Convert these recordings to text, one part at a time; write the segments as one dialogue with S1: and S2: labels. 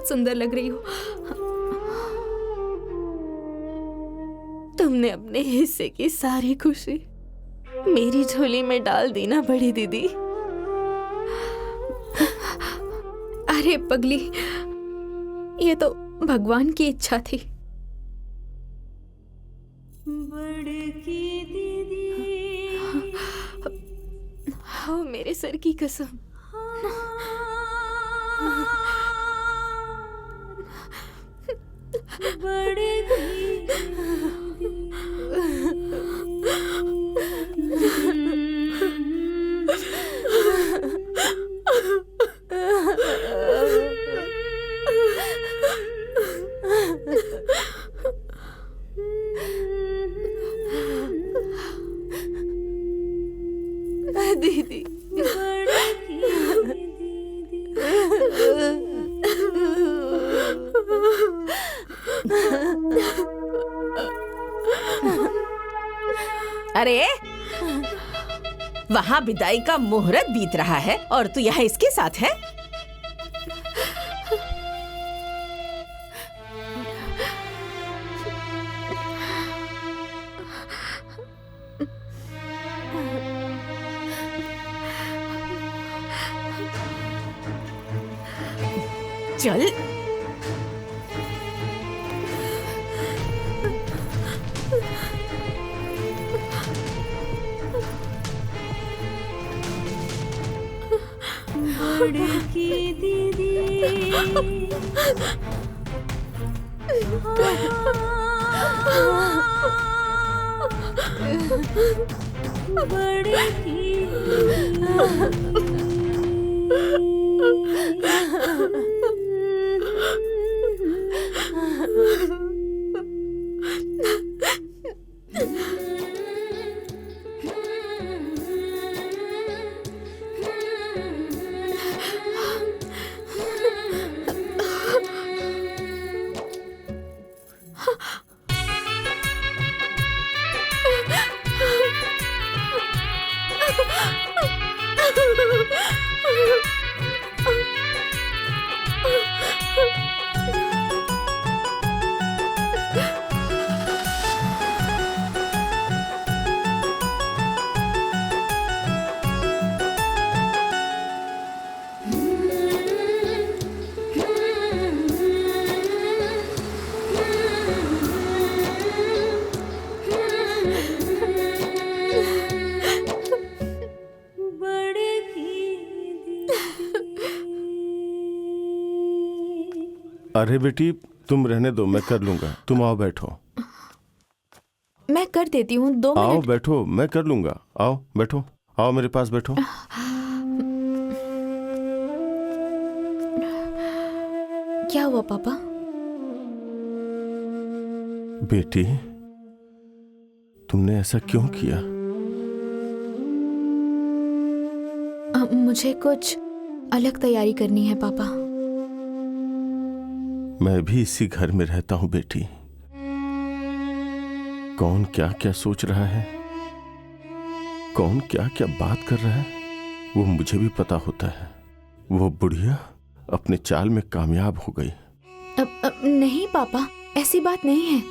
S1: बहुत सुंदर लग रही हो। तुमने अपने हिस्से की सारी खुशी मेरी झोली में डाल दी ना बड़ी दीदी। अरे पगली, ये तो भगवान की इच्छा थी। हाँ, मेरे सर की कसम। दीदी,
S2: अरे वहाँ विदाई का मुहूर्त बीत रहा है और तू यहाँ इसके साथ है। चल
S3: बड़की दीदी, बड़की
S4: अरे बेटी, तुम रहने दो, मैं कर लूंगा। तुम आओ बैठो।
S1: मैं कर देती हूँ, 2
S4: आओ
S1: मिनट।
S4: बैठो, मैं कर लूंगा। आओ बैठो, आओ मेरे पास बैठो।
S1: क्या हुआ पापा?
S4: बेटी, तुमने ऐसा क्यों किया?
S1: मुझे कुछ अलग तैयारी करनी है पापा।
S4: मैं भी इसी घर में रहता हूं बेटी। कौन क्या क्या सोच रहा है, कौन क्या क्या बात कर रहा है, वो मुझे भी पता होता है। वो बुढ़िया अपने चाल में कामयाब हो गई।
S1: नहीं पापा, ऐसी बात नहीं है।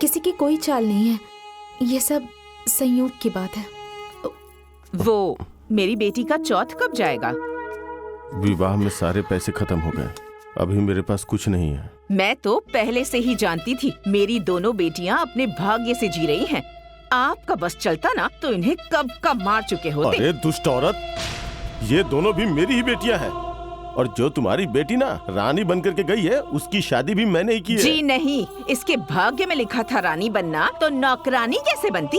S1: किसी की कोई चाल नहीं है, ये सब संयोग की बात है।
S2: वो मेरी बेटी का चौथ कब जाएगा?
S4: विवाह में सारे पैसे खत्म हो गए, अभी मेरे पास कुछ नहीं है।
S2: मैं तो पहले से ही जानती थी मेरी दोनों बेटियां अपने भाग्य से जी रही हैं। आपका बस चलता ना तो इन्हें कब का मार चुके होते।
S4: अरे दुष्ट औरत, ये दोनों भी मेरी ही बेटियां हैं। और जो तुम्हारी बेटी ना रानी बन करके गई है, उसकी शादी भी मैंने ही की है।
S2: जी नहीं, इसके भाग्य में लिखा था रानी बनना, तो नौकरानी कैसे बनती?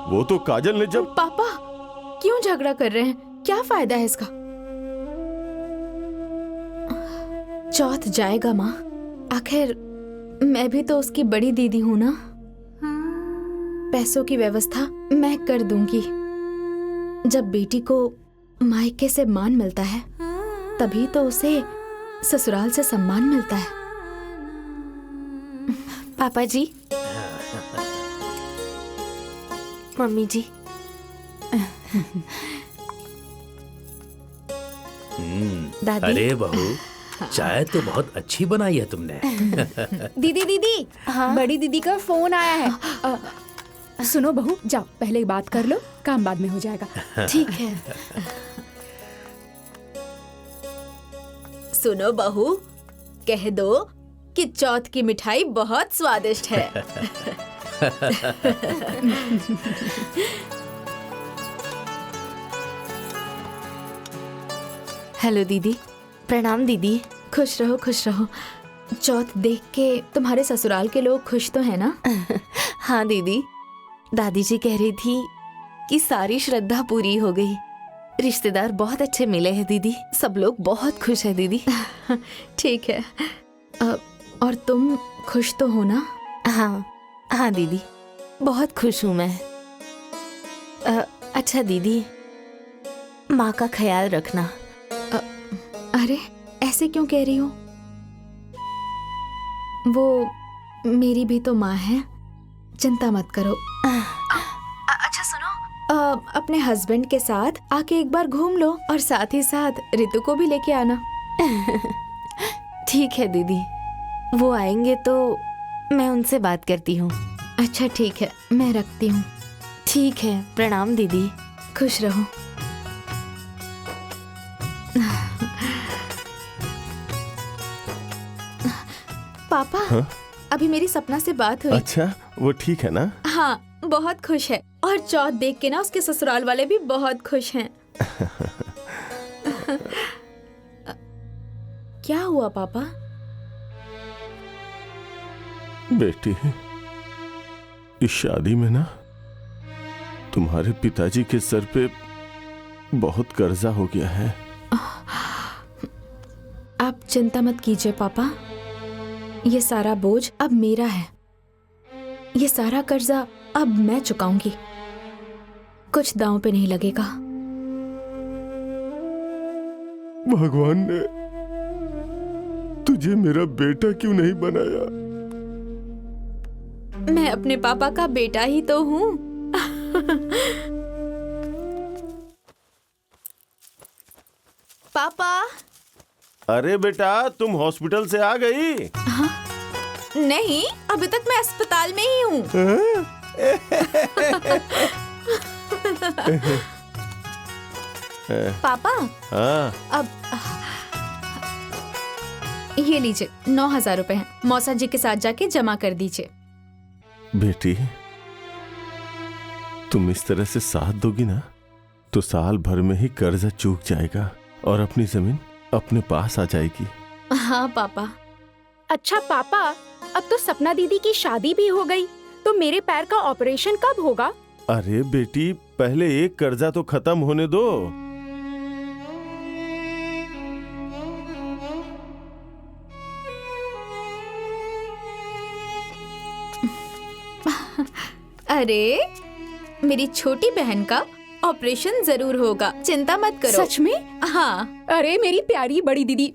S4: वो तो काजल ने जब...
S1: पापा क्यों झगड़ा कर रहे हैं? क्या फायदा है इसका? चौथ जाएगा माँ, आखिर मैं भी तो उसकी बड़ी दीदी हूँ ना। पैसों की व्यवस्था मैं कर दूंगी। जब बेटी को मायके से मान मिलता है, तभी तो उसे ससुराल से सम्मान मिलता है। पापा जी, मम्मी जी, दादी।
S5: अरे बहू, चाय तो बहुत अच्छी बनाई है तुमने।
S6: दीदी दीदी, बड़ी दीदी का फोन आया है। सुनो बहू, जाओ पहले बात कर लो, काम बाद में हो जाएगा।
S1: ठीक है। सुनो बहू, कह दो कि चौथ की मिठाई बहुत स्वादिष्ट है।
S7: हेलो दीदी। प्रणाम दीदी।
S1: खुश रहो खुश रहो। चौथ देख के तुम्हारे ससुराल के लोग खुश तो है ना?
S7: हाँ दीदी, दादी जी कह रही थी कि सारी श्रद्धा पूरी हो गई। रिश्तेदार बहुत अच्छे मिले हैं दीदी, सब लोग बहुत खुश है दीदी।
S1: ठीक है। और तुम खुश तो हो ना?
S7: हाँ हाँ दीदी, बहुत खुश हूँ मैं। अच्छा दीदी, माँ का ख्याल रखना।
S1: अरे ऐसे क्यों कह रही हो? वो मेरी भी तो माँ है, चिंता मत करो। अच्छा सुनो, अपने हस्बैंड के साथ आके एक बार घूम लो और साथ ही साथ रितु को भी लेके आना।
S7: ठीक है दीदी, वो आएंगे तो मैं उनसे बात करती हूँ।
S1: अच्छा ठीक है, मैं रखती हूँ।
S7: ठीक है, प्रणाम दीदी।
S1: खुश रहो। पापा,
S4: हाँ?
S1: अभी मेरी सपना से बात हुई।
S4: अच्छा, वो ठीक है ना?
S1: हाँ, बहुत खुश है और चौथ देख के ना उसके ससुराल वाले भी बहुत खुश हैं। क्या हुआ पापा?
S4: बेटी, इस शादी में ना तुम्हारे पिताजी के सर पे बहुत कर्जा हो गया है।
S1: आप चिंता मत कीजिए पापा, ये सारा बोझ अब मेरा है। ये सारा कर्जा अब मैं चुकाऊंगी, कुछ दांव पे नहीं लगेगा।
S4: भगवान ने तुझे मेरा बेटा क्यों नहीं बनाया?
S1: मैं अपने पापा का बेटा ही तो हूँ। पापा।
S4: अरे बेटा, तुम हॉस्पिटल से आ गई?
S1: नहीं, अभी तक मैं अस्पताल में ही हूँ। पापा,
S4: हाँ।
S1: अब ये लीजिए 9,000 रुपए हैं, मौसा जी के साथ जाके जमा कर दीजिए।
S4: बेटी, तुम इस तरह से साथ दोगी ना तो साल भर में ही कर्जा चूक जाएगा और अपनी जमीन अपने पास आ जाएगी।
S1: हाँ पापा।
S6: अच्छा पापा, अब तो सपना दीदी की शादी भी हो गई, तो मेरे पैर का ऑपरेशन कब होगा?
S4: अरे बेटी, पहले एक कर्जा तो खत्म होने दो।
S1: अरे मेरी छोटी बहन का ऑपरेशन जरूर होगा, चिंता मत करो।
S6: सच में?
S1: हाँ।
S6: अरे मेरी प्यारी बड़ी दीदी।